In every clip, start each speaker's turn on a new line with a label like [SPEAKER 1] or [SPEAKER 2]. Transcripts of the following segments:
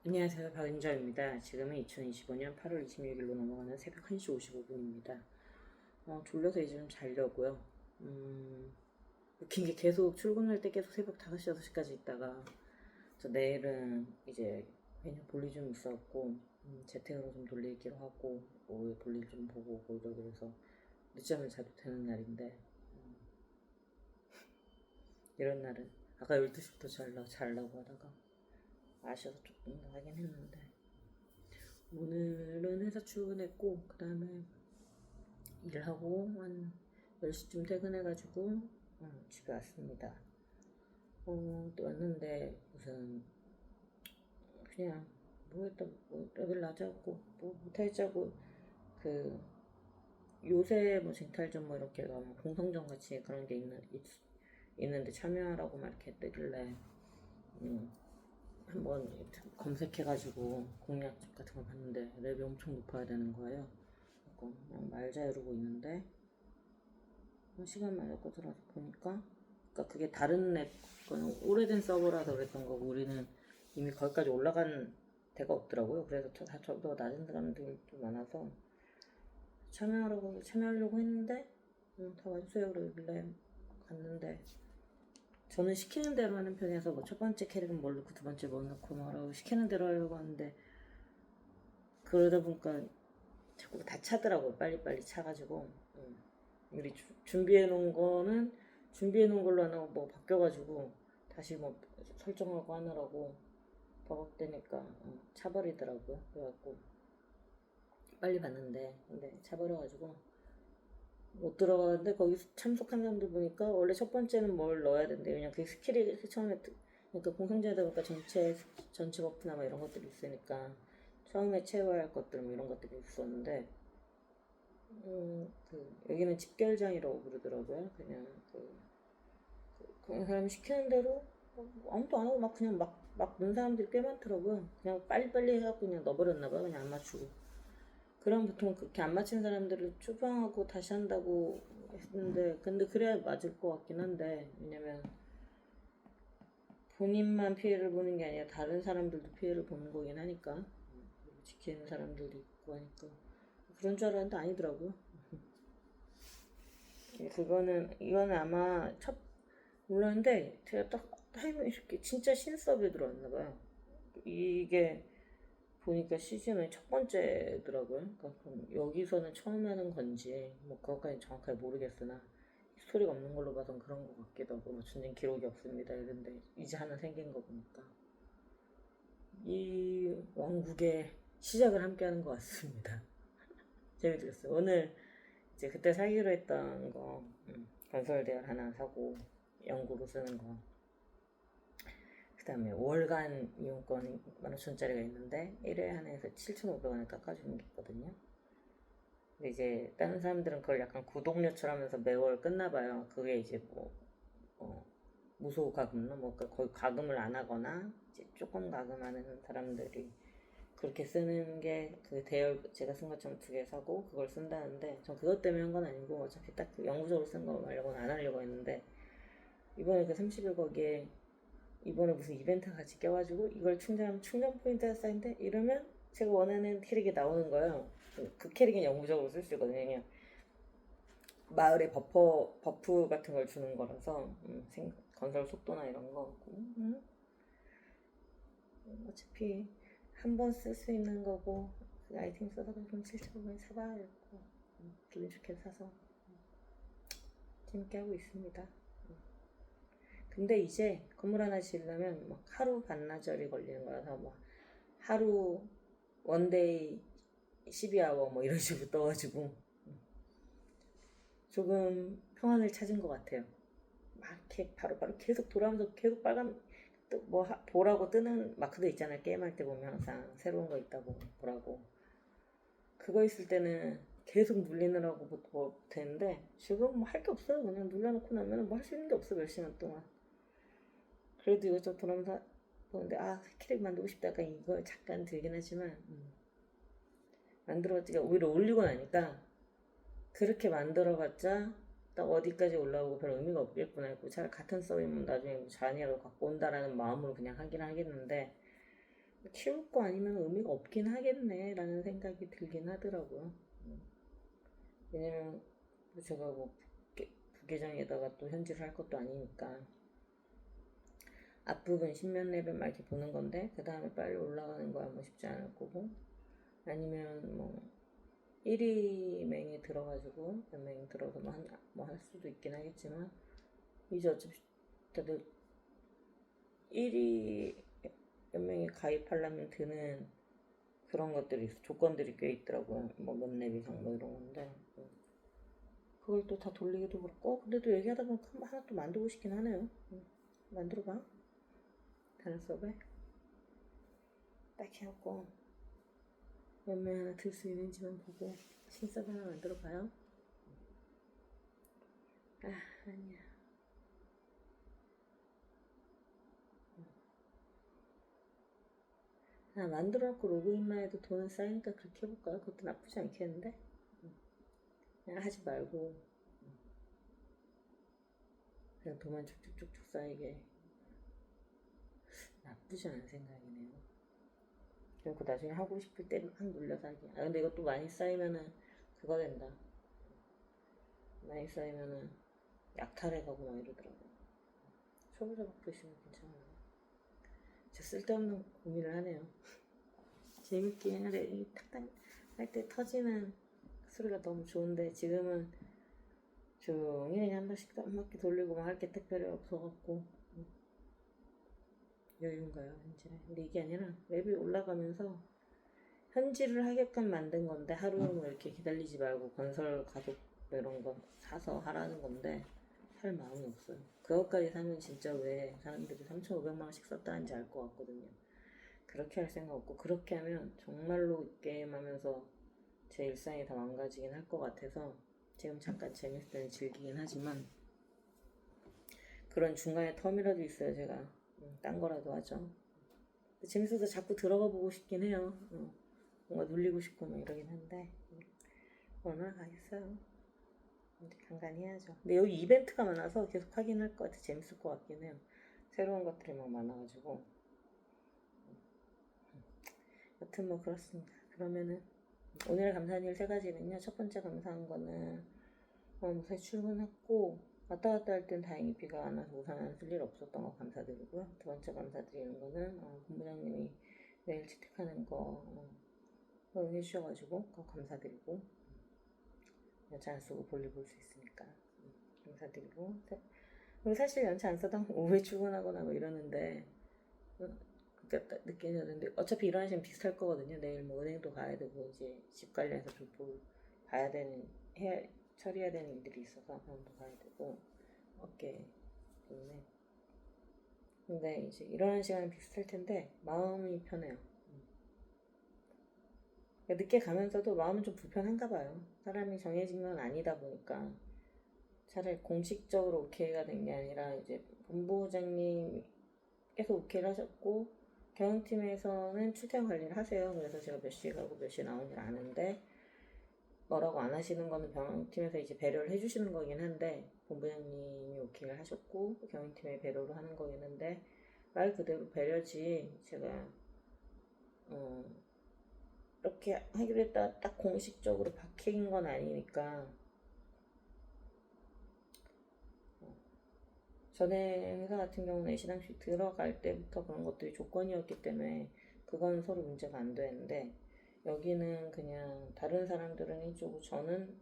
[SPEAKER 1] 안녕하세요. 박은정입니다. 지금은 2025년 8월 26일로 넘어가는 새벽 1시 55분입니다. 졸려서 이제 좀 자려고요. 웃긴 게 계속 출근할 때 계속 새벽 5시, 6시까지 있다가 저 내일은 이제 왜냐 볼일 좀 있었고 재택으로 좀 돌리기로 하고 오후에 볼일 좀 보고 오고 이러고 그래서 늦잠을 자도 되는 날인데 이런 날은 아까 12시부터 자려고 하다가 아쉬워서 조금 나가긴 했는데 오늘은 회사 출근했고 그 다음에 일하고 한 10시쯤 퇴근해가지고 집에 왔습니다. 또 왔는데 무슨 그냥 뭐 레벨 낮았고 뭐 못하겠자고 그 요새 뭐 쟁탈전 뭐 이렇게 가면 공성전 같이 그런 게 있는데 참여하라고 막 이렇게 뜨길래 한번 검색해가지고 공략집 같은 거 봤는데 랩이 엄청 높아야 되는 거예요. 그냥 말자 이러고 있는데 시간만 갖고 들어서 보니까 그러니까 그게 다른 앱 거는 오래된 서버라서 그랬던 거고 우리는 이미 거기까지 올라간 데가 없더라고요. 그래서 저도 낮은 사람들도 많아서 참여하려고 했는데 다 와주세요 그러길래 갔는데 저는 시키는 대로 하는 편이어서 뭐 첫 번째 캐릭은 뭘 넣고 두 번째 뭐 넣고 뭐라고 시키는 대로 하려고 하는데 그러다 보니까 자꾸 다 차더라고요. 빨리빨리 차가지고 우리 준비해 놓은 걸로 안 하고 뭐 바뀌어가지고 다시 뭐 설정하고 하느라고 버벅대니까 차버리더라고요. 그래갖고 빨리 봤는데 근데 차버려가지고 못 들어가는데 거기 참석한 사람들 보니까 원래 첫 번째는 뭘 넣어야 된대. 왜냐면 그 스킬이 처음에 그러니까 공성제다 보니까 전체 버프나 뭐 이런 것들이 있으니까 처음에 채워야 할 것들 뭐 이런 것들이 있었는데 여기는 집결장이라고 부르더라고요. 그냥 사람 시키는 대로 아무도 안 하고 막 그냥 막 넣은 사람들이 꽤 많더라고요. 그냥 빨리빨리 해갖고 그냥 넣어버렸나봐요. 그냥 안 맞추고. 그럼 보통 그렇게 안 맞힌 사람들을 추방하고 다시 한다고 했는데, 근데 그래야 맞을 것 같긴 한데, 왜냐면 본인만 피해를 보는 게 아니라 다른 사람들도 피해를 보는 거긴 하니까. 지키는 사람들도 있고 하니까. 그런 줄 알았는데 아니더라고요. 이거는 아마 몰랐는데, 제가 딱 타이밍이 이렇게 진짜 신섭에 들어왔나봐요. 이게 보니까 시즌의 첫 번째더라고요. 그러니까 그럼 여기서는 처음 하는 건지 뭐 그것까지 정확하게 모르겠으나 스토리가 없는 걸로 봐선 그런 것 같기도 하고 뭐 전쟁 기록이 없습니다 이런데 이제 하나 생긴 거 보니까 이 왕국의 시작을 함께 하는 것 같습니다. 재밌었어요. 오늘 이제 그때 사기로 했던 거 건설대열 하나 사고 연구로 쓰는 거 그 다음에 월간 이용권 15,000원짜리가 있는데 1회 한해서 7,500원에 깎아주는 게 있거든요. 근데 이제 다른 사람들은 그걸 약간 구독료처럼 해서 매월 끝나봐요. 그게 이제 뭐 무소 가금로 뭐 거의 가금을 안 하거나 이제 조금 가금하는 사람들이 그렇게 쓰는 게 그 대열 제가 쓴 것처럼 2개 사고 그걸 쓴다는데 전 그것 때문에 한 건 아니고 어차피 딱 그 영구적으로 쓴 거 말고는 안 하려고 했는데 이번에 그 30일 거기에 이번에 무슨 이벤트 같이 껴가지고 이걸 충전 포인트가 쌓인데 이러면 제가 원하는 캐릭이 나오는 거예요. 그 캐릭은 영구적으로 쓸 수 있거든요. 그냥 마을에 버프 같은 걸 주는 거라서 건설 속도나 이런 거 어차피 한 번 쓸 수 있는 거고 그 아이템 써서 그럼 7,500원 사봐야겠고 기분 좋게 사서 재밌게 하고 있습니다. 근데 이제 건물 하나 지으려면 막 하루 반나절이 걸리는 거라서 뭐 하루 원데이 12아워 뭐 이런 식으로 떠가지고 조금 평안을 찾은 것 같아요. 막 이렇게 바로바로 계속 돌아오면서 계속 빨간 뭐 보라고 뜨는 마크도 있잖아요. 게임할 때 보면 항상 새로운 거 있다고 보라고. 그거 있을 때는 계속 눌리느라고 뭐 되는데 지금 뭐 할 게 없어요. 그냥 눌러놓고 나면 뭐 할 수 있는 게 없어 몇 시간 동안. 그래도 이것저것 돌아오면서 보는데 캐릭 만들고 싶다 약간 이거 잠깐 들긴 하지만 만들어봤자 오히려 올리고 나니까 그렇게 만들어봤자 딱 어디까지 올라오고 별 의미가 없겠구나 했고 차라리 같은 서버면 나중에 뭐 잔이라도 갖고 온다라는 마음으로 그냥 하긴 하겠는데 키울 거 아니면 의미가 없긴 하겠네 라는 생각이 들긴 하더라고요. 왜냐면 제가 뭐 부계정에다가 또 현질을 할 것도 아니니까 앞부분 10몇 레벨만 이렇게 보는 건데 그 다음에 빨리 올라가는 거야 뭐 쉽지 않을 거고, 아니면 뭐 1위 맹에 들어가지고 몇 맹 들어서 뭐 할 수도 있긴 하겠지만, 이제 어차피 다들 1위 몇 명이 가입하려면 드는 그런 것들이 조건들이 꽤 있더라고요. 뭐 몇 렙 이상 뭐 이런 건데, 그걸 또 다 돌리기도 그렇고. 근데도 얘기하다 보니까 하나 또 만들고 싶긴 하네요. 만들어봐. 다른 수업에 딱 해갖고 몇 명 하나 들 수 있는지만 보고 신서브 하나 만들어봐요. 아니야. 만들어놓고 로그인만 해도 돈은 쌓이니까 그렇게 해볼까요? 그것도 나쁘지 않겠는데? 그냥 하지 말고 그냥 돈만 쭉쭉쭉쭉 쌓이게, 나쁘지 않은 생각이네요. 그리고 나중에 하고 싶을 때 막 눌려서 하기. 근데 이것도 많이 쌓이면은 그거 된다. 많이 쌓이면은 약탈해 가고 막 이러더라고. 초보자 받고 있으면 괜찮아요. 진짜 쓸데없는 고민을 하네요. 재밌게 하래. 탁탁 할 때 터지는 소리가 너무 좋은데 지금은 조용히 그냥 한 번씩 한 바퀴 돌리고 막 할 게 특별히 없어갖고 여유인가요 현재? 근데 이게 아니라 랩이 올라가면서 현질을 하게끔 만든 건데, 하루 뭐 이렇게 기다리지 말고 건설 가족 이런 거 사서 하라는 건데 할 마음이 없어요. 그것까지 사면 진짜 왜 사람들이 3,500만 원씩 썼다는지 알 것 같거든요. 그렇게 할 생각 없고, 그렇게 하면 정말로 게임하면서 제 일상이 다 망가지긴 할 것 같아서 지금 잠깐 재밌을 때는 즐기긴 하지만 그런 중간에 텀이라도 있어야 제가 딴 거라도 하죠. 재밌어서 자꾸 들어가 보고 싶긴 해요. 뭔가 눌리고 싶고 막 이러긴 한데 얼마나 가겠어요. 간간히 해야죠. 근데 여기 이벤트가 많아서 계속 하긴 할 것 같아. 재밌을 것 같긴 해요. 새로운 것들이 막 많아가지고. 여튼 뭐 그렇습니다. 그러면은 오늘 감사한 일 3가지는요. 첫 번째 감사한 거는 무사히 출근했고 왔다 갔다 할 땐 다행히 비가 안 와서 우산 안 쓸 일 없었던 거 감사드리고요. 두 번째 감사드리는 거는 본부장님이 매일 채택하는 거 허용해 주셔가지고 그거 감사드리고, 연차 안 쓰고 볼일 볼 수 있으니까 감사드리고, 그리고 사실 연차 안 써도 오후에 출근하거나 뭐 이러는데 그러니까 늦게 자는데 어차피 일어나는 시간 비슷할 거거든요. 내일 뭐 은행도 가야 되고 이제 집 관련해서 좀 봐야 되는 처리해야 되는 일들이 있어서 병원도 가야 되고 어깨 때문에. 근데 이제 일어나는 시간은 비슷할 텐데 마음이 편해요. 그러니까 늦게 가면서도 마음은 좀 불편한가 봐요. 사람이 정해진 건 아니다 보니까 차라리 공식적으로 오케이가 된 게 아니라 이제 본부장님께서 오케이를 하셨고 경영팀에서는 출퇴근 관리를 하세요. 그래서 제가 몇 시에 가고 몇 시에 나오는지 아는데 뭐라고 안 하시는 거는 경영팀에서 이제 배려를 해주시는 거긴 한데, 본부장님이 오케이를 하셨고 경영팀에 배려를 하는 거긴 한데 말 그대로 배려지 제가 이렇게 하기로 했다 딱 공식적으로 박힌 건 아니니까. 전에 회사 같은 경우는 애시당시 들어갈 때부터 그런 것들이 조건이었기 때문에 그건 서로 문제가 안 되는데, 여기는 그냥 다른 사람들은 해주고 저는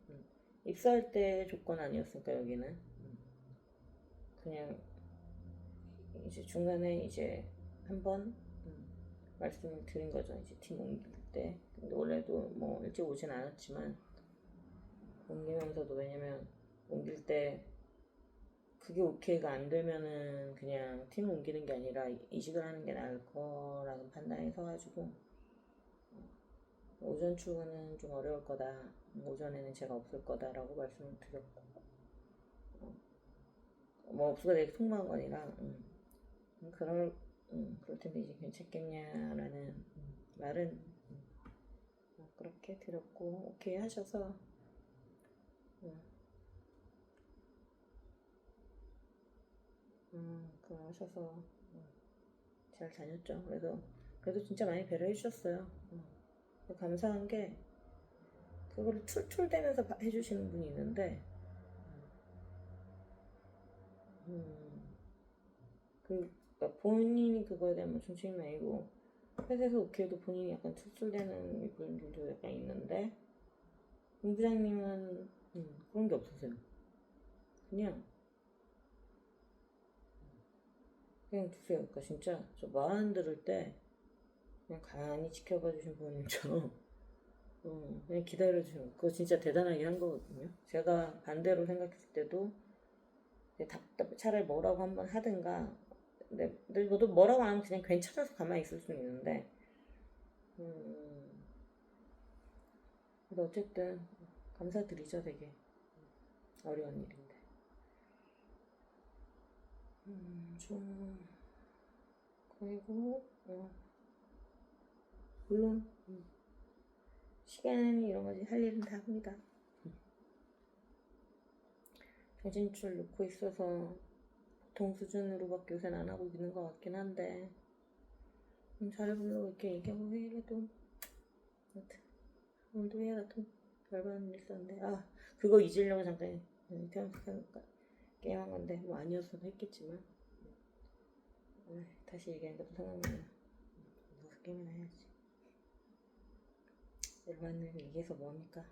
[SPEAKER 1] 입사할 때 조건 아니었으니까 여기는 그냥 이제 중간에 이제 한번 말씀을 드린 거죠. 이제 팀 옮길 때. 근데 원래도 뭐 일찍 오진 않았지만 옮기면서도, 왜냐면 옮길 때 그게 오케이가 안 되면은 그냥 팀 옮기는 게 아니라 이직을 하는 게 나을 거라는 판단이 서가지고 오전 출근은 좀 어려울 거다. 오전에는 제가 없을 거다라고 말씀을 드렸고, 뭐 없어가 되게 속마음 아니라 그럴 텐데 이제 괜찮겠냐라는 말은 그렇게 드렸고 오케이 하셔서 그러셔서 잘 다녔죠. 그래서 그래도 진짜 많이 배려해 주셨어요. 감사한 게 그거를 툴툴대면서 해주시는 분이 있는데 그러니까 본인이 그거에 대한 뭐 중심이 아니고 회사에서 오케이 해도 본인이 약간 툴툴대는 분들도 약간 있는데 임 부장님은 그런 게 없으세요. 그냥 두세요. 그러니까 진짜 저 말 안 들을 때 그냥 가만히 지켜봐 주신 부모님처럼 그냥 기다려주는 거. 그거 진짜 대단하게 한 거거든요. 제가 반대로 생각했을 때도 차라리 뭐라고 한번 하든가 근데 저도 뭐라고 안 하면 그냥 괜찮아서 가만히 있을 수는 있는데 근데 어쨌든 감사드리죠. 되게 어려운 일인데 좀 그리고 물론 시간이 이런 거지 할 일은 다 합니다. 정신줄 놓고 있어서 보통 수준으로밖에 요새는 안 하고 있는 것 같긴 한데 잘해보려고 이렇게 얘기하고 회의해도 여튼 오늘도 회의가 좀 열받는 일 있었는데 그거 잊으려고 잠깐 게임한 건데 뭐 아니었어도 했겠지만 다시 얘기하니까 또 생각나네. 무슨 게임이나 해야지. 열받는 일 얘기해서 뭐합니까?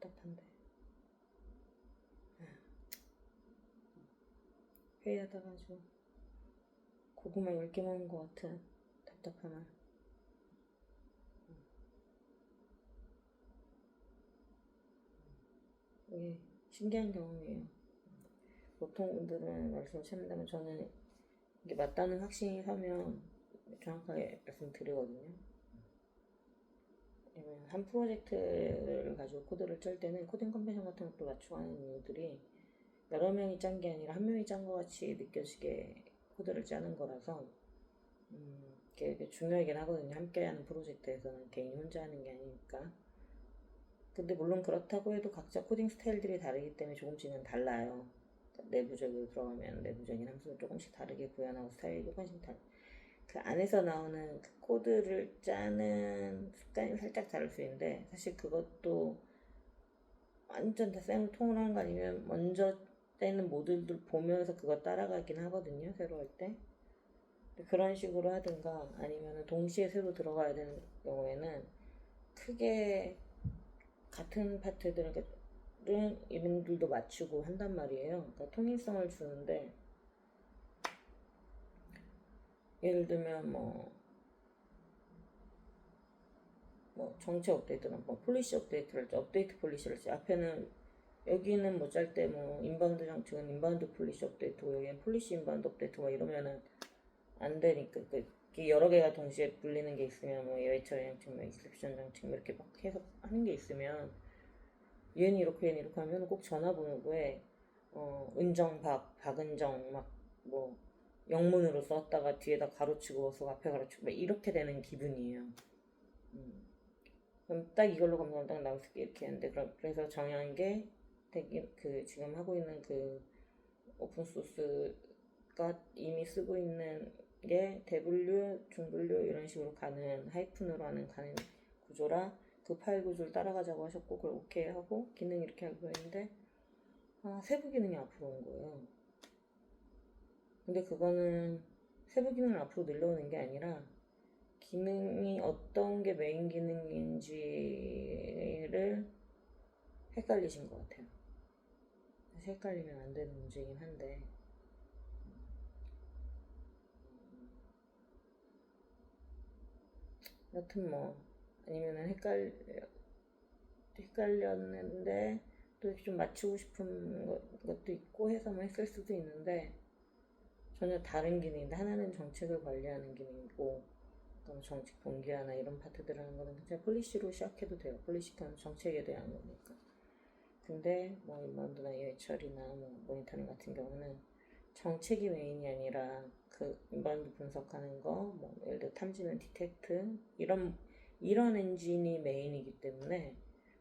[SPEAKER 1] 답답한데 회의하다가 아주 고구마 10개 먹은 것 같은 답답함을 이게 신기한 경험이에요. 보통 분들은 말씀을 찾는다면 저는 이게 맞다는 확신이 서면 정확하게 말씀드리거든요. 왜냐면 한 프로젝트를 가지고 코드를 짤 때는 코딩 컨벤션 같은 것도 맞추고 하는 이유들이 여러 명이 짠 게 아니라 한 명이 짠 것 같이 느껴지게 코드를 짜는 거라서 그게 중요하긴 하거든요. 함께 하는 프로젝트에서는 개인이 혼자 하는 게 아니니까. 근데 물론 그렇다고 해도 각자 코딩 스타일들이 다르기 때문에 조금씩은 달라요. 내부적으로 들어가면 내부적인 함수를 조금씩 다르게 구현하고 스타일이 조금씩 그 안에서 나오는 그 코드를 짜는 습관이 살짝 다를 수 있는데 사실 그것도 완전 다 쌤을 통으로 하는 거 아니면 먼저 떼는 모듈들 보면서 그거 따라가긴 하거든요. 새로 할 때. 그런 식으로 하든가 아니면 동시에 새로 들어가야 되는 경우에는 크게 같은 파트들은 이름들도 맞추고 한단 말이에요. 그러니까 통일성을 주는데 예를 들면 뭐 정체 업데이트나 뭐 폴리시 업데이트를 할지 업데이트 폴리시를 할지 앞에는 여기는 뭐 짤 때 뭐 인바운드 정책은 인바운드 폴리시 업데이트고 여기는 폴리시 인바운드 업데이트 뭐 이러면은 안 되니까 여러 개가 동시에 불리는 게 있으면 뭐 예외 처리 정책, 뭐 익셉션 정책 뭐 이렇게 막 해서 하는 게 있으면 얘는 이렇게 얘는 이렇게 하면 꼭 전화번호부에 은정 박은정 막 뭐 영문으로 썼다가 뒤에다 가로치고 써 앞에 가로치고 막 이렇게 되는 기분이에요. 그럼 딱 이걸로 검색하면 딱 나올 수 있게 이렇게 했는데 그래서 정한 게 되게 지금 하고 있는 그 오픈소스가 이미 쓰고 있는 게 대분류, 중분류 이런 식으로 가는 하이픈으로 가는 구조라 그 파일 구조를 따라가자고 하셨고 그걸 오케이 하고 기능 이렇게 하기로 했는데 세부 기능이 앞으로 온 거예요. 근데 그거는 세부 기능을 앞으로 늘려오는 게 아니라 기능이 어떤 게 메인 기능인지를 헷갈리신 것 같아요. 사실 헷갈리면 안 되는 문제이긴 한데 여튼 뭐 아니면은 헷갈렸는데 또 이렇게 좀 맞추고 싶은 것도 있고 해서 뭐 했을 수도 있는데 전혀 다른 기능인데 하나는 정책을 관리하는 기능이고 그럼 정책 동기화나 이런 파트들 하는 거는 그냥 폴리시로 시작해도 돼요. 폴리시는 정책에 대한 거니까. 근데 뭐 인바운드나 예처리나 뭐 모니터링 같은 경우는 정책이 메인이 아니라 그 인바운드 분석하는 거, 뭐 예를 들어 탐지는 디텍트 이런 엔진이 메인이기 때문에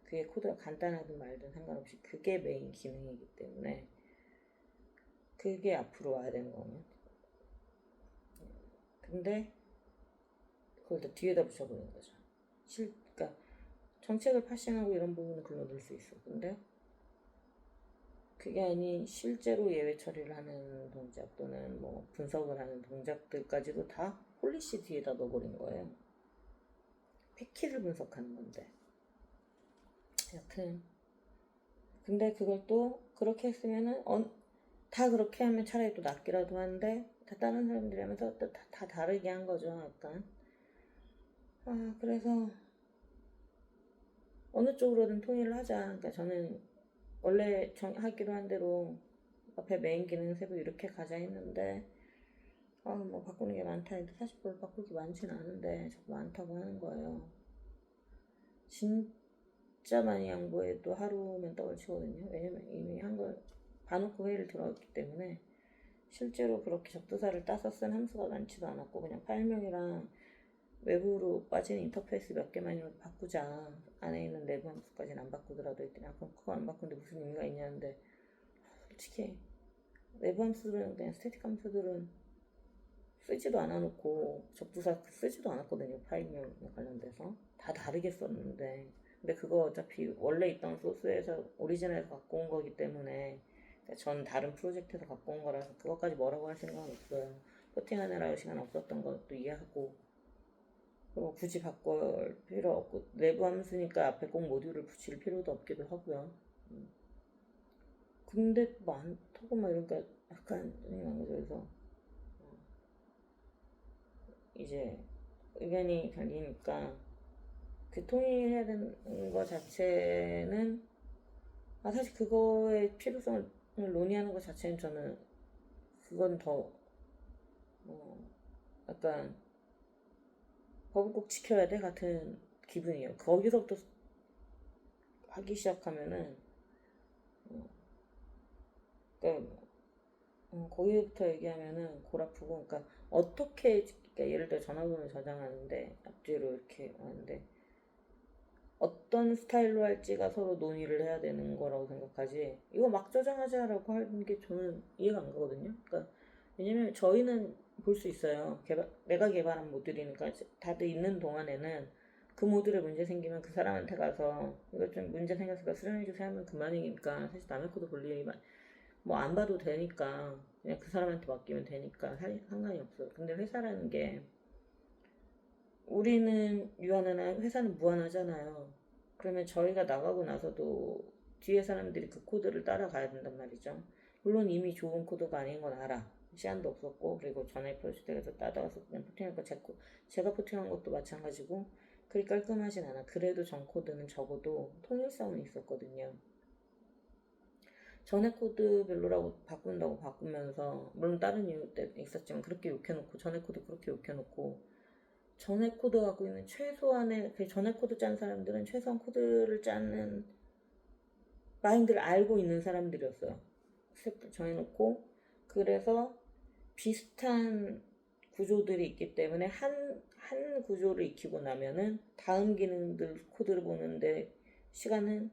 [SPEAKER 1] 그게 코드가 간단하든 말든 상관없이 그게 메인 기능이기 때문에 그게 앞으로 와야 되는 거거든요. 근데 그걸 다 뒤에다 붙여버리는 거죠. 그러니까 정책을 파싱하고 이런 부분은 글로 넣을 수 있어. 근데 그게 아닌 실제로 예외 처리를 하는 동작 또는 뭐 분석을 하는 동작들까지도 다 폴리시 뒤에다 넣어버린 거예요. 패키를 분석하는 건데. 여튼 근데 그걸 또 그렇게 했으면은 다 그렇게 하면 차라리 또 낫기라도 한데 다 다른 사람들이 하면서 다 다르게 한 거죠. 약간 그래서 어느 쪽으로든 통일을 하자. 그러니까 저는 원래 하기로 한 대로 앞에 메인 기능 세부 이렇게 가자 했는데 뭐 바꾸는 게 많다 했는데 사실 별로 바꿀 게 많지는 않은데 자꾸 많다고 하는 거예요. 진짜 많이 양보해도 하루면 떡을 치거든요. 왜냐면 이미 한 걸 봐놓고 회의를 들어왔기 때문에 실제로 그렇게 접두사를 따서 쓴 함수가 많지도 않았고 그냥 파일명이랑 외부로 빠진 인터페이스 몇 개만이라도 바꾸자. 안에 있는 내부 함수까지는 안 바꾸더라도 했더니 그럼 그거 안 바꾸는데 무슨 의미가 있냐는데 솔직히 내부 함수들은 그냥 스태틱 함수들은 쓰지도 않아놓고 접두사 쓰지도 않았거든요. 파일명 관련돼서 다 다르게 썼는데 근데 그거 어차피 원래 있던 소스에서 오리지널에서 갖고 온 거기 때문에 그러니까 전 다른 프로젝트에서 갖고 온 거라서 그것까지 뭐라고 할 생각은 없어요. 포팅하느라 시간 없었던 것도 이해하고 그리고 굳이 바꿀 필요 없고 내부 함수니까 앞에 꼭 모듈을 붙일 필요도 없기도 하고요. 근데 많다고 막 이러니까 약간 짜증난 거죠. 그래서 이제 의견이 갈리니까 그 통일해야 되는 거 자체는 사실 그거의 필요성을 논의하는 것 자체는 저는 그건 더 약간 법을 꼭 지켜야 돼 같은 기분이에요. 거기서부터 하기 시작하면은 그러니까 거기부터 얘기하면은 골 아프고 그러니까 어떻게 그러니까 예를 들어 전화번호 저장하는데 앞뒤로 이렇게 하는데 어떤 스타일로 할지가 서로 논의를 해야 되는 거라고 생각하지 이거 막 저장하자라고 하는 게 저는 이해가 안 가거든요. 그러니까 왜냐면 저희는 볼 수 있어요. 내가 개발한 모듈이니까 다들 있는 동안에는 그 모듈에 문제 생기면 그 사람한테 가서 이거 좀 문제 생겼으니까 수정해주세요 하면 그만이니까 사실 남의 코드 볼 일이 뭐 안 봐도 되니까 그냥 그 사람한테 맡기면 되니까 상관이 없어요. 근데 회사라는 게 우리는 유한하나 회사는 무한하잖아요. 그러면 저희가 나가고 나서도 뒤에 사람들이 그 코드를 따라가야 된단 말이죠. 물론 이미 좋은 코드가 아닌 건 알아. 시간도 없었고 그리고 전에 프로젝트에서 따라와서 그냥 포팅한 거 제가 포팅한 것도 마찬가지고 그리 깔끔하진 않아. 그래도 전 코드는 적어도 통일성은 있었거든요. 전에 코드 별로라고 바꾼다고 바꾸면서 물론 다른 이유 때도 있었지만 그렇게 욕해놓고 전에 코드 그렇게 욕해놓고 전에 코드 갖고 있는 최소한의 그 전에 코드 짠 사람들은 최소한 코드를 짜는 마인드를 알고 있는 사람들이었어요. 스텝도 정해놓고 그래서 비슷한 구조들이 있기 때문에 한 구조를 익히고 나면은 다음 기능들 코드를 보는데 시간은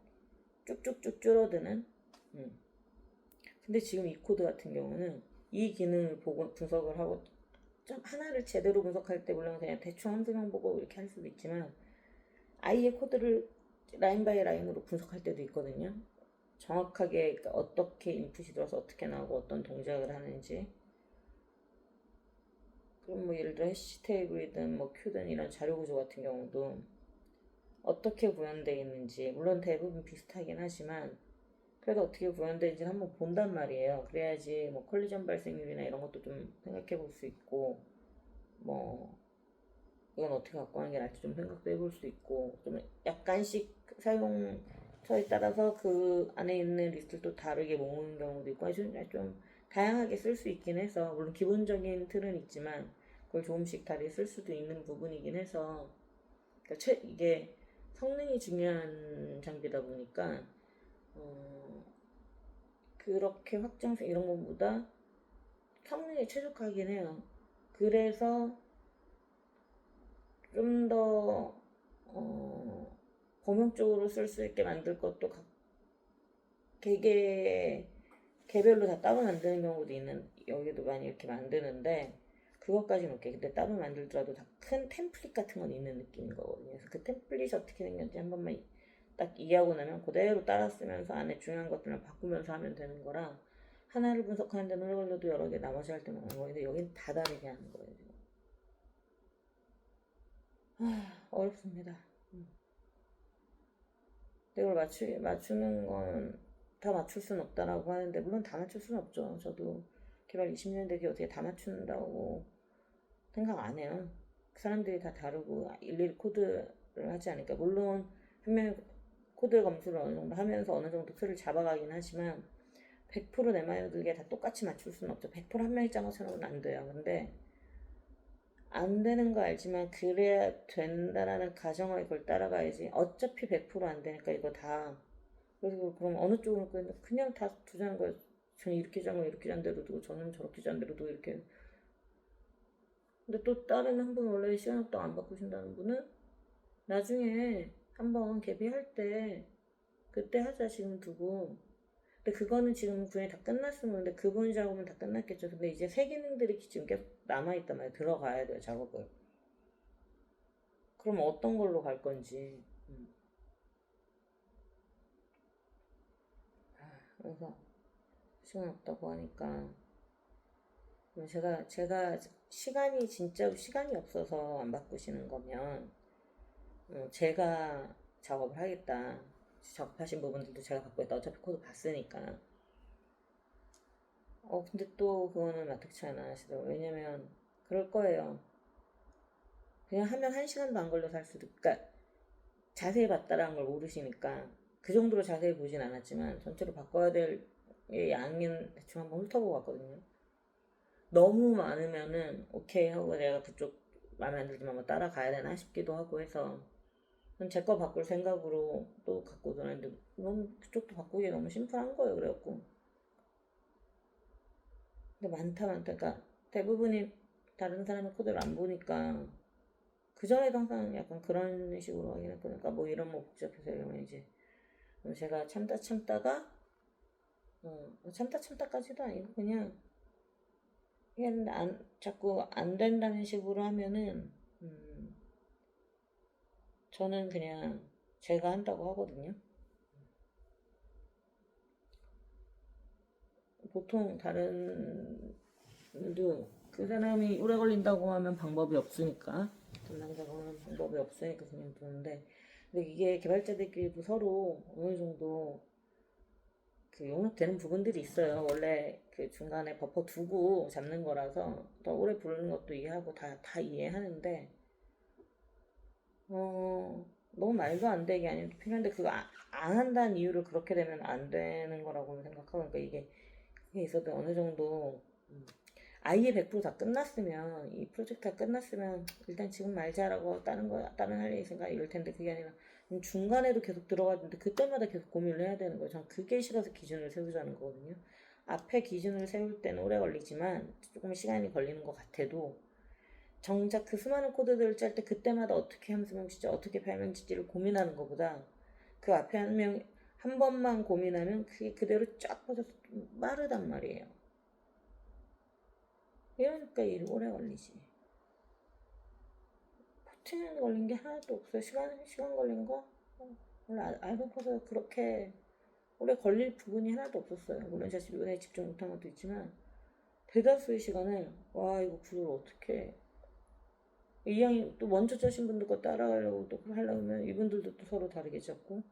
[SPEAKER 1] 쭉쭉쭉 줄어드는 근데 지금 이 코드 같은 경우는 이 기능을 보고 분석을 하고 좀 하나를 제대로 분석할 때 물론 그냥 대충 함수명 보고 이렇게 할 수도 있지만 아예 코드를 라인 바이 라인으로 분석할 때도 있거든요. 정확하게 어떻게 인풋이 들어서 어떻게 나오고 어떤 동작을 하는지 그럼 뭐 예를 들어 해시 테이블이든 뭐 큐든 이런 자료 구조 같은 경우도 어떻게 구현되어 있는지 물론 대부분 비슷하긴 하지만 그래서 어떻게 구현되는지 한번 본단 말이에요. 그래야지 뭐 컬리전 발생률이나 이런 것도 좀 생각해 볼 수 있고 뭐 이건 어떻게 갖고 가는 게 나을지 좀 생각도 해볼 수 있고 좀 약간씩 사용처에 따라서 그 안에 있는 리스트를 또 다르게 모으는 경우도 있고 좀 다양하게 쓸 수 있긴 해서 물론 기본적인 틀은 있지만 그걸 조금씩 다르게 쓸 수도 있는 부분이긴 해서 그러니까 이게 성능이 중요한 장비다 보니까 그렇게 확장성 이런 것보다 성능에 최적화하긴 해요. 그래서 좀 더 범용적으로 쓸 수 있게 만들 것도 개별로 다 따로 만드는 경우도 있는 여기도 많이 이렇게 만드는데 그것까지는 오케이. 근데 따로 만들더라도 다 큰 템플릿 같은 건 있는 느낌인 거거든요. 그래서 그 템플릿이 어떻게 생겼는지 한 번만 딱 이해하고 나면 그대로 따라 쓰면서 안에 중요한 것들을 바꾸면서 하면 되는 거라 하나를 분석하는 데는 오래 걸려도 여러 개 나머지 할 때만 하는 거예요. 근데 여긴 다 다르게 하는 거예요. 지금. 어렵습니다. 이걸 맞추는 건 다 맞출 수는 없다라고 하는데, 물론 다 맞출 수는 없죠. 저도 개발 20년 되게 어떻게 다 맞춘다고 생각 안 해요. 사람들이 다 다르고 일일이 코드를 하지 않으니까. 물론 한 명이 코드 검수를 어느 정도 하면서 어느 정도 틀을 잡아가긴 하지만 100%내 마음에 들게 다 똑같이 맞출 수는 없죠. 100%한 명이 짠 것처럼은 안 돼요. 근데 안 되는 거 알지만 그래야 된다라는 가정을 그걸 따라가야지. 어차피 100%안 되니까 이거 다. 그래서 그럼 어느 쪽으로 그냥 다 두자는 거예요. 저는 이렇게 잔 거 이렇게 잔 대로 두고 저는 저렇게 잔 대로 두고 이렇게. 근데 또 다른 한 분 원래 시간 없다고 안 바꾸신다는 분은 나중에 한번 개비할 때 그때 하자 지금 두고. 근데 그거는 지금 분이 다 끝났으면 근데 그분 작업은 다 끝났겠죠. 근데 이제 새 기능들이 지금 계속 남아있단 말이에요. 들어가야 돼요 작업을. 그럼 어떤 걸로 갈 건지. 그래서 시간 없다고 하니까 제가 시간이 진짜 시간이 없어서 안 바꾸시는 거면 제가 작업을 하겠다. 작업하신 부분들도 제가 바꾸겠다. 어차피 코드 봤으니까. 근데 또 그거는 마뜩치 않아 하시더라고요. 왜냐면 그럴 거예요. 그냥 하면 1시간도 안 걸려서 할 수도. 그러니까 자세히 봤다라는 걸 모르시니까 그 정도로 자세히 보진 않았지만 전체로 바꿔야 될 양은 대충 한번 훑어보고 왔거든요. 너무 많으면은 오케이 하고 내가 그쪽 마음에 안 들지만 뭐 따라가야 되나 싶기도 하고 해서 제 거 바꿀 생각으로 또 갖고 들었는데 너무 그쪽도 바꾸기 너무 심플한 거예요. 그래갖고 근데 많다. 그러니까 대부분이 다른 사람의 코드를 안 보니까 그 전에도 항상 약간 그런 식으로 하긴 했거든요. 그러니까 뭐 이런 뭐 복잡해서 이러면 이제 제가 참다가 참다까지도 아니고 그냥 자꾸 안 된다는 식으로 하면은 저는 그냥 제가 한다고 하거든요. 보통 다른 분도 그 사람이 오래 걸린다고 하면 방법이 없으니까 담당자가 하면 방법이 없으니까 그냥 두는데 근데 이게 개발자들끼리도 서로 어느 정도 그 용납되는 부분들이 있어요. 원래 그 중간에 버퍼 두고 잡는 거라서 더 오래 부르는 것도 이해하고 다 이해하는데 너무 말도 안 되게 아니면 필요한데 그거 안 한다는 이유를 그렇게 되면 안 되는 거라고 생각하고 그러니까 그게 있어도 어느 정도 아예 100%다 끝났으면 이 프로젝트 다 끝났으면 일단 지금 말자라고 다른 할 일 있으니까 이럴 텐데 그게 아니라 중간에도 계속 들어가는데 그때마다 계속 고민을 해야 되는 거예요. 전 그게 싫어서 기준을 세우자는 거거든요. 앞에 기준을 세울 때는 오래 걸리지만 조금 시간이 걸리는 것 같아도 정작 그 수많은 코드들을 짤 때 그때마다 어떻게 함수명시지 어떻게 발명지지를 고민하는 것보다 그 앞에 한 번만 고민하면 그게 그대로 쫙 퍼져서 빠르단 말이에요. 이러니까 일 오래 걸리지. 포트는 걸린 게 하나도 없어요. 시간 걸린 거? 원래 알고 퍼서 그렇게 오래 걸릴 부분이 하나도 없었어요. 물론 제가 이번에 집중 못한 것도 있지만 대다수의 시간을 와 이거 구조를 어떻게 이왕이 또 먼저 짜신 분들 거 따라하려고 또 하려면 이분들도 또 서로 다르게 짰고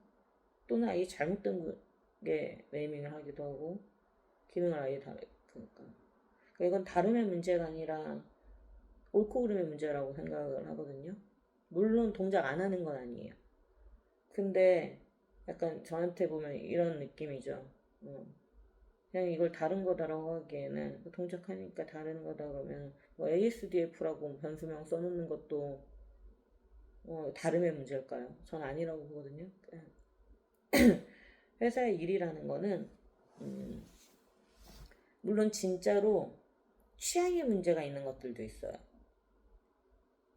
[SPEAKER 1] 또는 아예 잘못된 게 네이밍을 하기도 하고 기능을 아예 다르니까 그러니까 이건 다름의 문제가 아니라 옳고 그름의 문제라고 생각을 하거든요. 물론 동작 안 하는 건 아니에요. 근데 약간 저한테 보면 이런 느낌이죠. 그냥 이걸 다른 거다라고 하기에는 동작하니까 다른 거다 그러면 뭐 ASDF라고 변수명 써놓는 것도 다름의 문제일까요? 전 아니라고 보거든요. 회사의 일이라는 거는 물론 진짜로 취향의 문제가 있는 것들도 있어요.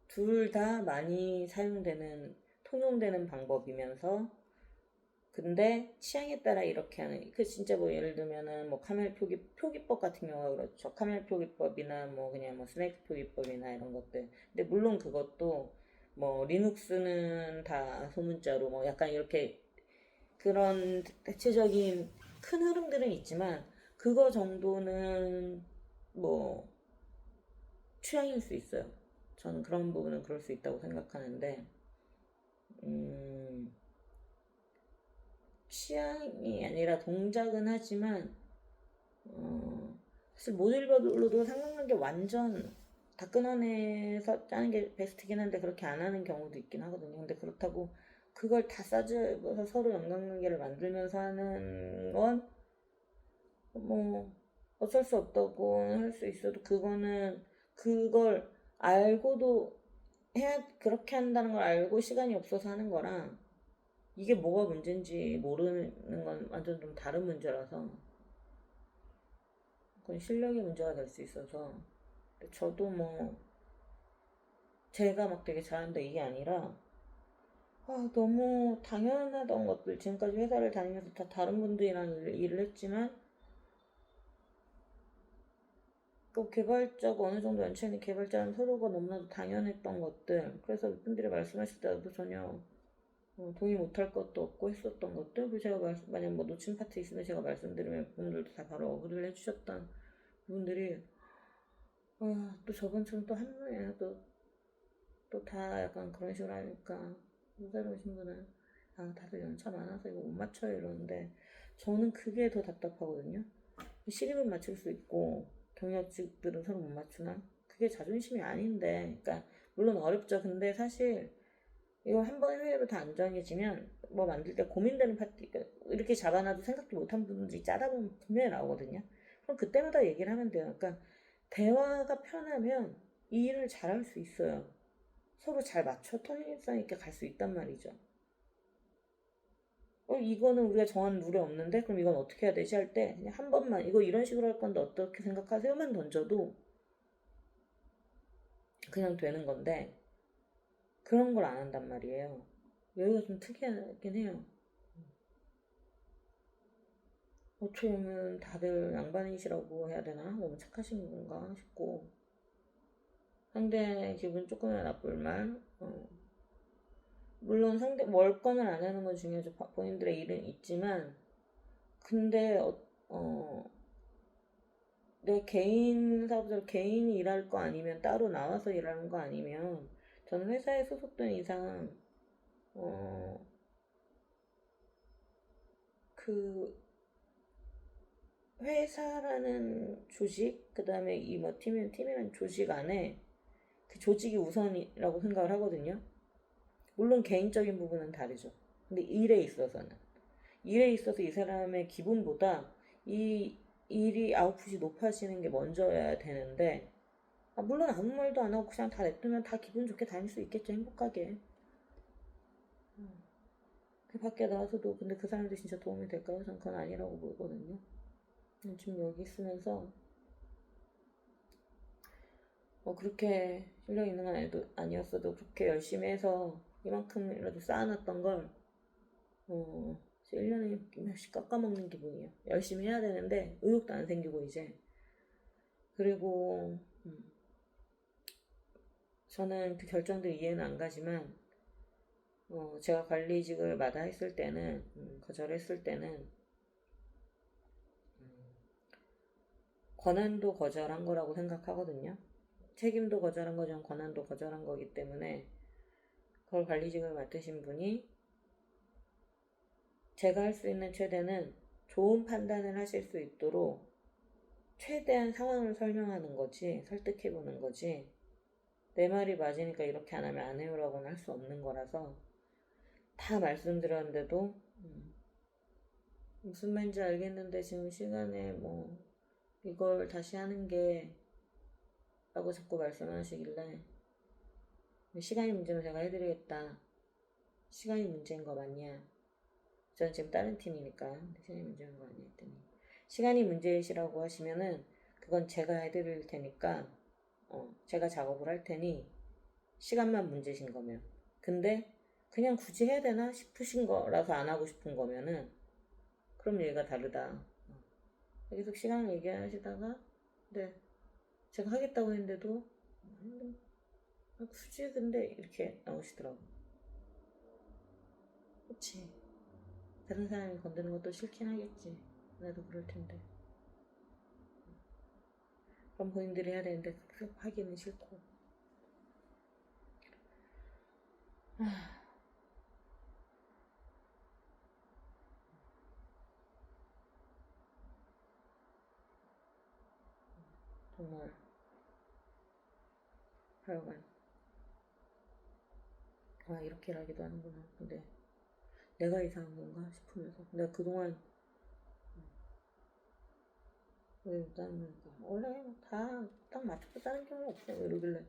[SPEAKER 1] 둘 다 많이 사용되는 통용되는 방법이면서 근데 취향에 따라 이렇게 하는 그 진짜 뭐 예를 들면은 뭐 카멜 표기법 같은 경우가 그렇죠. 카멜 표기법이나 뭐 그냥 뭐 스네이크 표기법이나 이런 것들. 근데 물론 그것도 뭐 리눅스는 다 소문자로 뭐 약간 이렇게 그런 대체적인 큰 흐름들은 있지만 그거 정도는 뭐 취향일 수 있어요. 저는 그런 부분은 그럴 수 있다고 생각하는데 음, 취향이 아니라 동작은 하지만 사실 모듈별로도 삼각관계 완전 다 끊어내서 짜는 게 베스트긴 한데 그렇게 안 하는 경우도 있긴 하거든요. 근데 그렇다고 그걸 다 싸집어서 서로 연관관계를 만들면서 하는 건 뭐 어쩔 수 없다고 할 수 있어도 그거는 그걸 알고도 해야 그렇게 한다는 걸 알고 시간이 없어서 하는 거랑 이게 뭐가 문제인지 모르는 건 완전 좀 다른 문제라서 그건 실력의 문제가 될 수 있어서 저도 뭐 제가 막 되게 잘한다 이게 아니라 너무 당연하던 것들 지금까지 회사를 다니면서 다 다른 분들이랑 일을 했지만 또 개발자가 어느 정도 연차 있는 개발자는 서로가 너무나도 당연했던 것들 그래서 분들이 말씀하실 때도 전혀 동의 못할 것도 없고 했었던 것들 그리고 제가 만약 뭐 놓친 파트 있으면 제가 말씀드리면 그분들도 다 바로 어그리를 해주셨던 분들이 또 저번처럼 또 한 번에 또 다 약간 그런 식으로 하니까 새로 오신 분은 다들 연차 많아서 이거 못 맞춰요 이러는데 저는 그게 더 답답하거든요. 시립은 맞출 수 있고 경력직들은 서로 못 맞추나? 그게 자존심이 아닌데 그러니까 물론 어렵죠. 근데 사실 이거 한 번 회의로 다 안 정해지면 뭐 만들 때 고민되는 파트 이렇게 잡아놔도 생각도 못한 부분들이 짜다 보면 분명히 나오거든요. 그럼 그때마다 얘기를 하면 돼요. 그러니까 대화가 편하면 이 일을 잘할 수 있어요. 서로 잘 맞춰 통일성 있게 갈 수 있단 말이죠. 이거는 우리가 정한 룰이 없는데 그럼 이건 어떻게 해야 되지 할 때 그냥 한 번만 이거 이런 식으로 할 건데 어떻게 생각하세요만 던져도 그냥 되는 건데 그런 걸 안 한단 말이에요. 여기가 좀 특이하긴 해요. 어떻게 보면 다들 양반이시라고 해야 되나? 너무 착하신 건가 싶고 상대 기분 조금이나 나쁠 말 물론 상대 월권을 안 하는 건 중요하죠. 본인들의 일은 있지만 근데 내 개인 사업자로 개인이 일할 거 아니면 따로 나와서 일하는 거 아니면 저는 회사에 소속된 이상 어, 그 회사라는 조직 그 다음에 이 뭐 팀이라는 조직 안에 그 조직이 우선이라고 생각을 하거든요. 물론 개인적인 부분은 다르죠. 근데 일에 있어서 이 사람의 기분보다 이 일이 아웃풋이 높아지는 게 먼저여야 되는데 물론 아무 말도 안 하고 그냥 다 냅두면 다 기분 좋게 다닐 수 있겠죠. 행복하게. 그 밖에 나와서도 근데 그 사람들 진짜 도움이 될까요? 전 그건 아니라고 보거든요. 지금 여기 있으면서 뭐 그렇게 실력 있는 건 아니었어도 그렇게 열심히 해서 이만큼이라도 쌓아놨던 걸 1년에 몇씩 깎아먹는 기분이에요. 열심히 해야 되는데 의욕도 안 생기고 이제 그리고 저는 그 결정들 이해는 안 가지만 제가 관리직을 마다했을 때는 거절했을 때는 권한도 거절한 거라고 생각하거든요. 책임도 거절한 거지만 권한도 거절한 거기 때문에 그걸 관리직을 맡으신 분이 제가 할 수 있는 최대는 좋은 판단을 하실 수 있도록 최대한 상황을 설명하는 거지 설득해보는 거지 내 말이 맞으니까 이렇게 안 하면 안 해요라고는 할 수 없는 거라서 다 말씀드렸는데도 무슨 말인지 알겠는데 지금 시간에 뭐 이걸 다시 하는 게 라고 자꾸 말씀하시길래 시간이 문제면 제가 해드리겠다. 시간이 문제인 거 맞냐? 저는 지금 다른 팀이니까 시간이 문제인 거 아니야 했더니 시간이 문제이시라고 하시면은 그건 제가 해드릴 테니까 제가 작업을 할 테니 시간만 문제신 거면 근데 그냥 굳이 해야 되나 싶으신 거라서 안 하고 싶은 거면은 그럼 얘가 다르다. 계속 시간을 얘기하시다가 네 제가 하겠다고 했는데도 굳이 근데 이렇게 나오시더라고. 그치. 다른 사람이 건드는 것도 싫긴 하겠지. 나도 그럴 텐데. 그럼 본인들이 해야 되는데 하기는 싫고. 정말 하여간 이렇게 하기도 하는구나. 근데 내가 이상한 건가 싶으면서 내가 그동안 왜 나는 원래 다 딱 맞춰서 짜는 경우가 없어요. 이러길래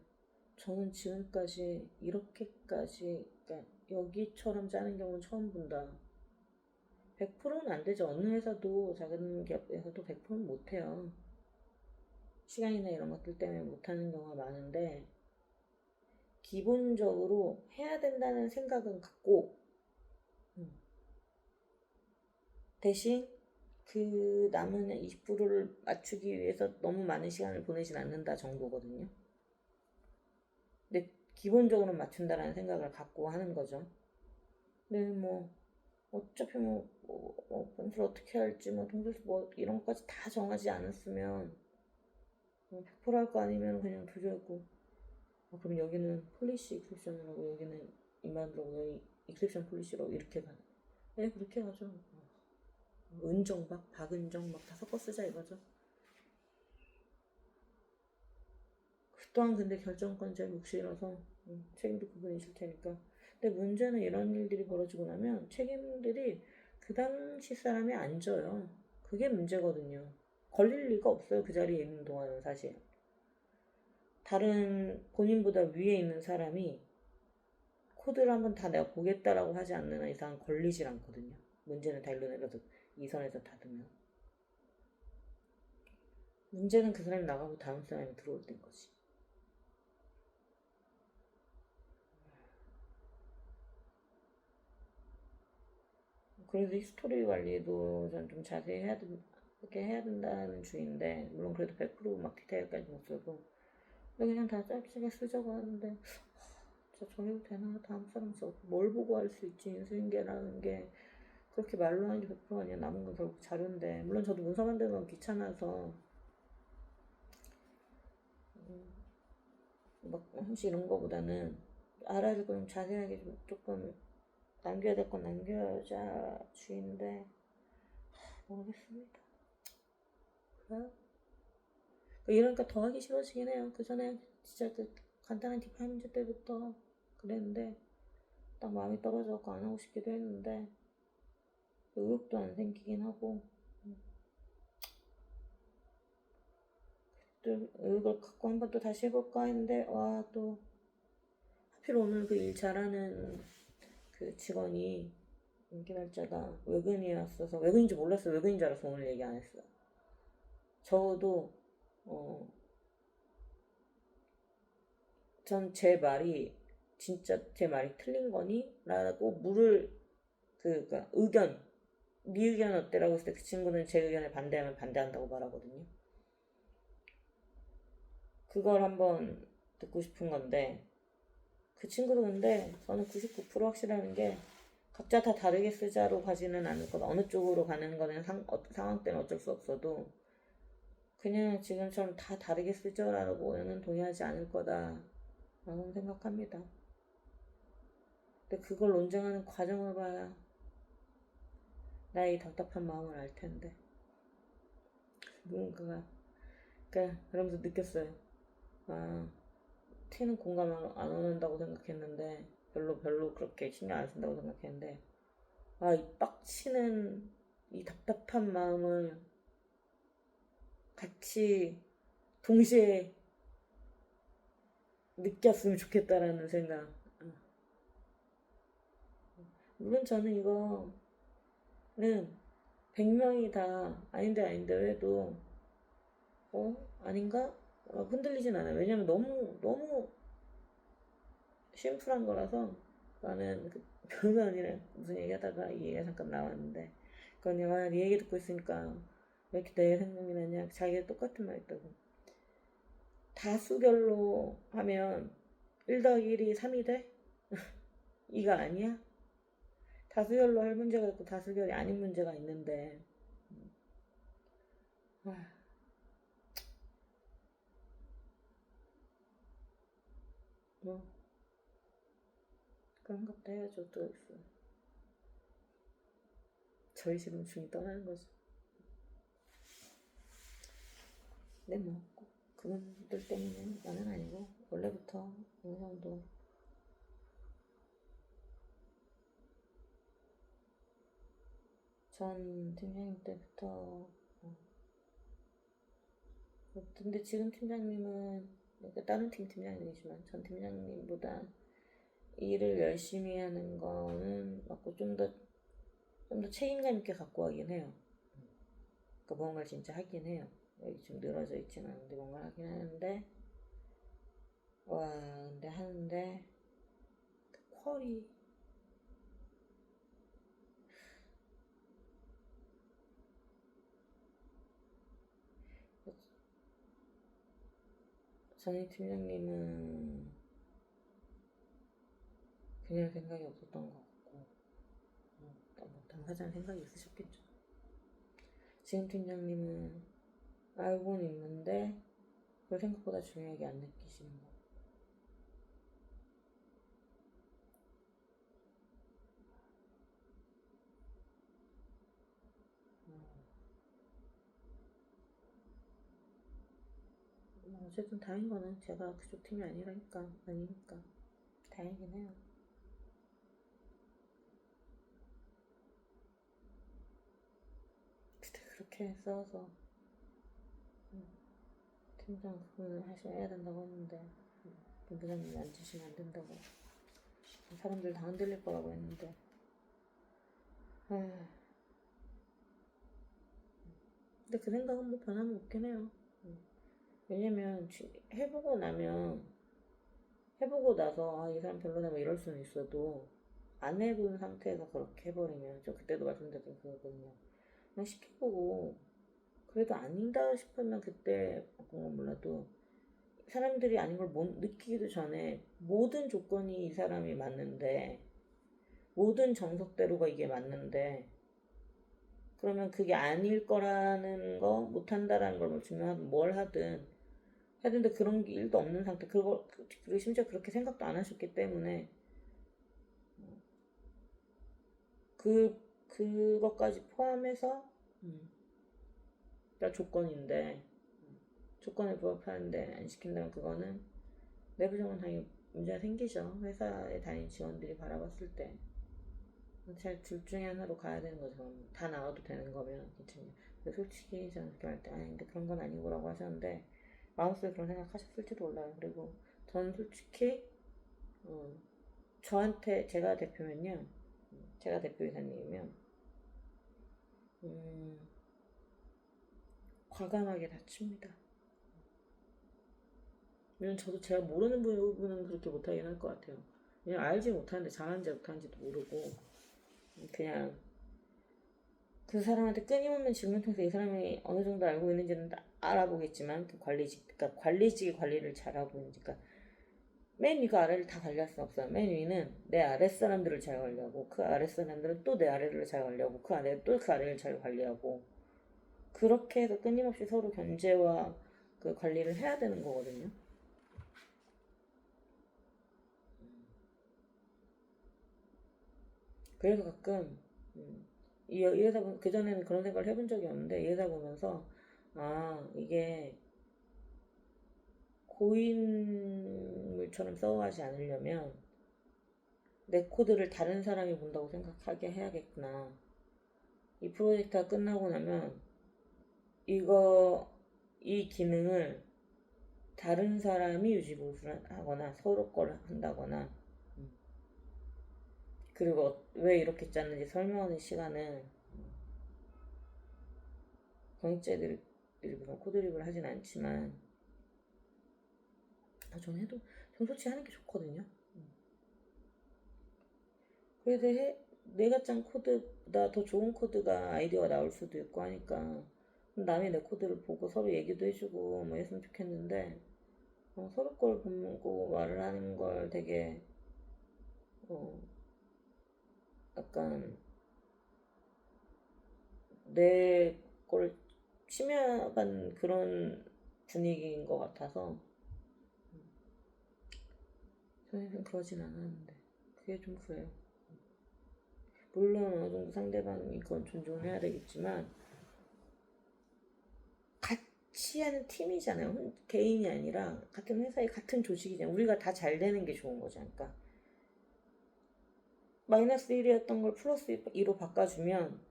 [SPEAKER 1] 저는 지금까지 이렇게까지 그러니까 여기처럼 짜는 경우는 처음 본다. 100%는 안 되죠. 어느 회사도 작은 기업에서도 100%는 못해요. 시간이나 이런 것들 때문에 못하는 경우가 많은데 기본적으로 해야 된다는 생각은 갖고 대신 그 남은 20%를 맞추기 위해서 너무 많은 시간을 보내진 않는다 정도거든요. 근데 기본적으로 맞춘다라는 생각을 갖고 하는 거죠. 근데 뭐 어차피 분수를 어떻게 할지 동수수 이런 것까지 다 정하지 않았으면 100%할 거 아니면 그냥 두려고 그럼 여기는 폴리시 익셉션을 하고 여기는 인바운드라고 여기 익셉션 폴리시로 이렇게 가는 네 그렇게 가죠. 은정 박은정 다 섞어 쓰자 이거죠. 그 또한 근데 결정권자 몫이라서 책임도 그분이실 테니까. 근데 문제는 이런 일들이 벌어지고 나면 책임들이 그 당시 사람이 안 져요. 그게 문제거든요. 걸릴 리가 없어요. 그 자리에 있는 동안은 사실. 다른 본인보다 위에 있는 사람이 코드를 한번 다 내가 보겠다라고 하지 않는 이상 걸리질 않거든요. 문제는 다일로내려서 이 선에서 닫으면. 문제는 그 사람이 나가고 다음 사람이 들어올 때인 거지. 그래서 히스토리 관리도 전 좀 자세히 해야 된다는 주의인데 물론 그래도 100%막 디테일까지 못 써도 근데 그냥 다 짧게 쓰자고 하는데 진짜 저래도 되나 다음 사람 뭘 보고 할 수 있지 인수인계라는 게 그렇게 말로 하는 게 100% 아니야. 남은 건 결국 자료인데 물론 저도 문서 만드는 건 귀찮아서 막 혹시 이런 거보다는 알아야 될 거 좀 자세하게 좀 조금 남겨야 될 건 남겨자 주의인데 모르겠습니다. 그래요? 이러니까 더 하기 싫어지긴 해요. 그 전에 진짜 그 간단한 디파이 문제 때부터 그랬는데 딱 마음이 떨어져서 안 하고 싶기도 했는데 의욕도 안 생기긴 하고 또 의욕을 갖고 한번 또 다시 해볼까 했는데 또 하필 오늘 그 일 잘하는 그 직원이 개발자가 외근이었어서 외근인 줄 몰랐어요. 외근인 줄 알아서 오늘 얘기 안 했어요. 저도 전 제 말이 진짜 제 말이 틀린 거니? 라고 물을 그러니까 의견 네 의견 어때라고 했을 때 그 친구는 제 의견에 반대하면 반대한다고 말하거든요. 그걸 한번 듣고 싶은 건데 그 친구도 근데 저는 99% 확실하는 게 각자 다 다르게 쓰자로 가지는 않을 거다. 어느 쪽으로 가는 거는 상황 때문에 어쩔 수 없어도 그냥 지금처럼 다 다르게 쓰자라고는 동의하지 않을 거다라고 생각합니다. 근데 그걸 논쟁하는 과정을 봐야 나의 답답한 마음을 알 텐데 누군가가 그러면서 느꼈어요. 티는 공감 안 오는다고 생각했는데 별로 그렇게 신경 안 쓴다고 생각했는데 이 빡치는 이 답답한 마음을 같이 동시에 느꼈으면 좋겠다라는 생각. 물론 저는 이거는 100명이 다 아닌데 해도 아닌가? 흔들리진 않아요. 왜냐면 너무 심플한 거라서 나는 변호사 언니랑 무슨 얘기하다가 이 얘기가 잠깐 나왔는데 그 언니가 네 얘기 듣고 있으니까 왜 이렇게 내 생각이 나냐. 자기가 똑같은 말 했다고. 다수결로 하면 1 더하기 1이 3이 돼? 이가 아니야? 다수결로 할 문제가 있고 다수결이 아닌 문제가 있는데 아, 뭐 그런 것도 해야죠. 또 있어. 저희 집은 중이 떠나는 거죠. 근데 뭐 그분들 때문에 나는 아니고 원래부터 어느 정도 전 팀장님 때부터 근데 지금 팀장님은 그러니까 다른 팀 팀장님이지만 전 팀장님보다 일을 열심히 하는 거는 맞고 좀 더 책임감 있게 갖고 하긴 해요. 그러니까 뭔가를 진짜 하긴 해요. 여기 좀 늘어져 있지는 않은데 뭔가 하긴 하는데 와 근데 하는데 퀄이 전희 팀장님은 그냥 생각이 없었던 것 같고 당사자는 생각이 있으셨겠죠. 지금 팀장님은 알고는 있는데 그걸 생각보다 중요하게 안 느끼시는 거. 어쨌든 다행인 거는 제가 그쪽 팀이 아니니까 다행이긴 해요. 그때 그렇게 싸워서 팀장 그분을 하셔야 된다고 했는데 본부장님이 앉으시면 안 된다고 사람들 다 흔들릴 거라고 했는데 근데 그 생각은 뭐 변함이 없긴 해요. 왜냐면 해보고 나서 이 사람 별로다 뭐 이럴 수는 있어도 안 해본 상태에서 그렇게 해버리면 저 그때도 말씀드렸던 그거거든요. 그냥 시켜보고 그래도 아니다 싶으면 그때 어떤 건 몰라도 사람들이 아닌 걸 느끼기도 전에 모든 조건이 이 사람이 맞는데 모든 정석대로가 이게 맞는데 그러면 그게 아닐 거라는 거 못한다라는 걸 증명하든 뭘 하든 근데 그런 게 일도 없는 상태 그리고 심지어 그렇게 생각도 안 하셨기 때문에 그것까지 포함해서 조건인데 조건에 부합하는데 안 시킨다면 그거는 내부적으로 당연히 문제가 생기죠. 회사에 다니는 직원들이 바라봤을 때. 잘 둘 중에 하나로 가야 되는 거죠. 다 나와도 되는 거면 괜찮아요. 근데 솔직히 저는 그렇게 할 때 근데 그런 건 아니고라고 하셨는데 마음속에 그런 생각 하셨을지도 몰라요. 그리고 저는 솔직히 저한테 제가 대표면요. 제가 대표이사님이면 과감하게 다칩니다. 왜냐면 저도 제가 모르는 부분은 그렇게 못하긴 할 것 같아요. 그냥 알지 못하는데 잘하는지 못하는지도 모르고 그냥 그 사람한테 끊임없는 질문 통해서 이 사람이 어느 정도 알고 있는지는 알아보겠지만 그 그러니까 관리직이 관리를 잘하고 있으니까 맨 위가 아래를 다 관리할 수는 없어요. 맨 위는 내 아랫사람들을 잘 관리하고 그 아랫사람들은 또 내 아래를 잘 관리하고 그 아래 또 그 아래를 잘 관리하고 그렇게 해서 끊임없이 서로 견제와 그 관리를 해야 되는 거거든요. 그래서 가끔 이 회사 그전에는 그런 생각을 해본 적이 없는데 이 회사 보면서 이게 고인물처럼 써가지 않으려면 내 코드를 다른 사람이 본다고 생각하게 해야겠구나. 이 프로젝트가 끝나고 나면 이 기능을 다른 사람이 유지보수를 하거나 서로 걸 한다거나 그리고 왜 이렇게 짰는지 설명하는 시간은 경제들이 무슨 코드립을 하진 않지만 전 솔직히 하는 게 좋거든요. 그래서 내가 짠 코드보다 더 좋은 코드가 아이디어가 나올 수도 있고 하니까 남이 내 코드를 보고 서로 얘기도 해주고 뭐 했으면 좋겠는데 서로 걸 보고 말을 하는 걸 되게 어, 약간 내 걸 침해간 그런 분위기인 것 같아서 저는 그러진 않았는데 그게 좀 그래요. 물론 어느 정도 상대방이 그건 존중을 해야 되겠지만 같이 하는 팀이잖아요. 개인이 아니라 같은 회사의 같은 조직이잖아요. 우리가 다 잘 되는 게 좋은 거죠. 그러니까 마이너스 1이었던 걸 플러스 2로 바꿔주면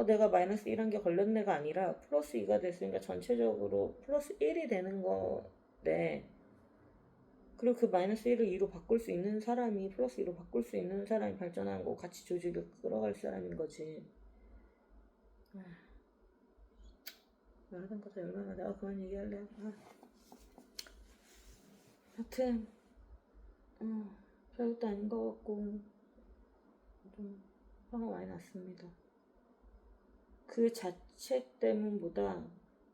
[SPEAKER 1] 내가 마이너스 1한 게 걸렸네가 아니라 플러스 2가 됐으니까 전체적으로 플러스 1이 되는 건데 그리고 그 마이너스 1을 2로 바꿀 수 있는 사람이 플러스 2로 바꿀 수 있는 사람이 발전한 거 같이 조직을 끌어갈 사람인 거지. 말하던 거다 얼마나 내가 그만 얘기할래. 하여튼 별것도 아닌 것 같고 좀 화가 많이 났습니다. 그 자체 때문보다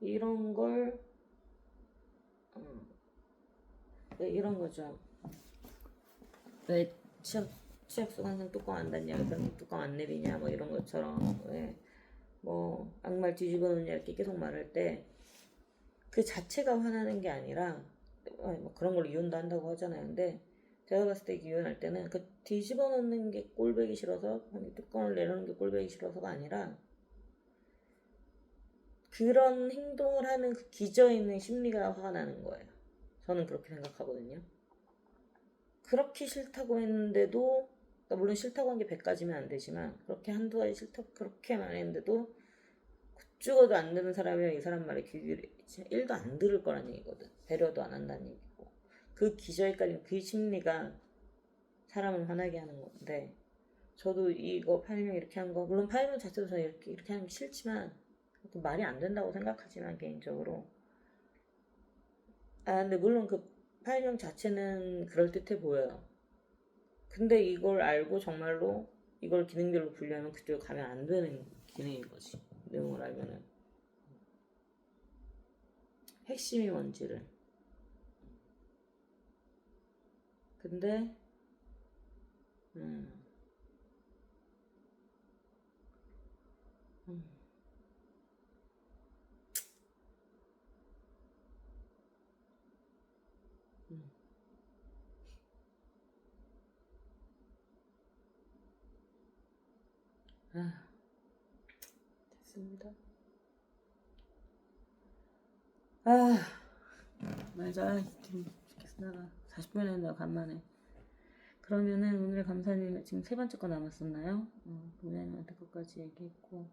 [SPEAKER 1] 이런 걸 이런 거죠. 왜 취업수 항상 뚜껑 안 닫냐, 그럼 뚜껑 안 내리냐, 뭐 이런 것처럼 왜 뭐 악말 뒤집어 놓냐 이렇게 계속 말할 때 그 자체가 화나는 게 아니라 뭐 그런 걸 이혼도 한다고 하잖아요. 근데 제가 봤을 때 이혼할 때는 그 뒤집어 놓는 게 꼴보기 싫어서 뚜껑을 내려놓는 게 꼴보기 싫어서가 아니라 그런 행동을 하는 그 기저있는 심리가 화가 나는 거예요. 저는 그렇게 생각하거든요. 그렇게 싫다고 했는데도 그러니까 물론 싫다고 한 게 100가지면 안 되지만 그렇게 한두 가지 싫다고 그렇게 말했는데도 죽어도 안 되는 사람이랑 이 사람 말에 귀를 1도 안 들을 거란 얘기거든. 배려도 안 한다는 얘기고 그 기저에까지는 그 심리가 사람을 화나게 하는 건데 저도 이거 파이명 이렇게 한 거 물론 파이명 자체도 저는 이렇게 하는 게 싫지만 말이 안 된다고 생각하지만 개인적으로 근데 물론 그 파일명 자체는 그럴듯해 보여요. 근데 이걸 알고 정말로 이걸 기능별로 분류하면 그쪽으로 가면 안 되는 기능인 거지. 내용을 알면은 핵심이 뭔지를. 근데 음, 음, 음. 됐습니다. 맞아. 지금 죽겠어. 40분 했네요, 간만에. 그러면은 오늘 감사님 지금 세 번째 거 남았었나요? 부모님한테 끝까지 얘기했고,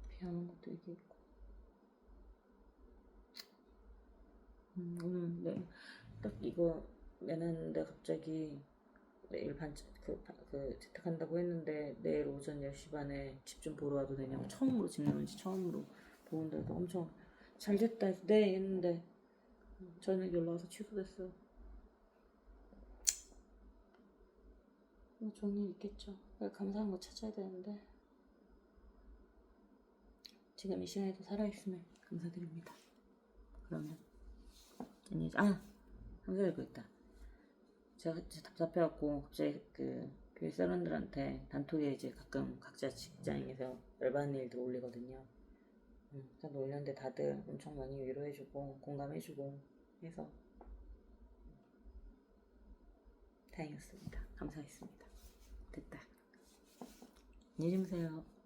[SPEAKER 1] 비하는 것도 얘기했고, 오늘 네, 딱 이거 내놨는데 갑자기 내일 재택한다고 했는데 내일 오전 10시 반에 집 좀 보러 와도 되냐고 처음으로 집 내놓은지 처음으로 보는데도 엄청 잘 됐다 해서 네 했는데 저녁에 연락 와서 취소됐어요. 뭐 좋은 일 있겠죠. 감사한 거 찾아야 되는데 지금 이 시간에도 살아있으면 감사드립니다. 그러면 감사드릴 거 있다. 제가 답답해갖고 갑자기 그 교회 사람들한테 단톡에 이제 가끔 각자 직장에서 열받는 일들 올리거든요. 그래서 올렸는데 다들 엄청 많이 위로해주고 공감해주고 해서 다행이었습니다. 감사했습니다. 됐다. 안녕히 주무세요.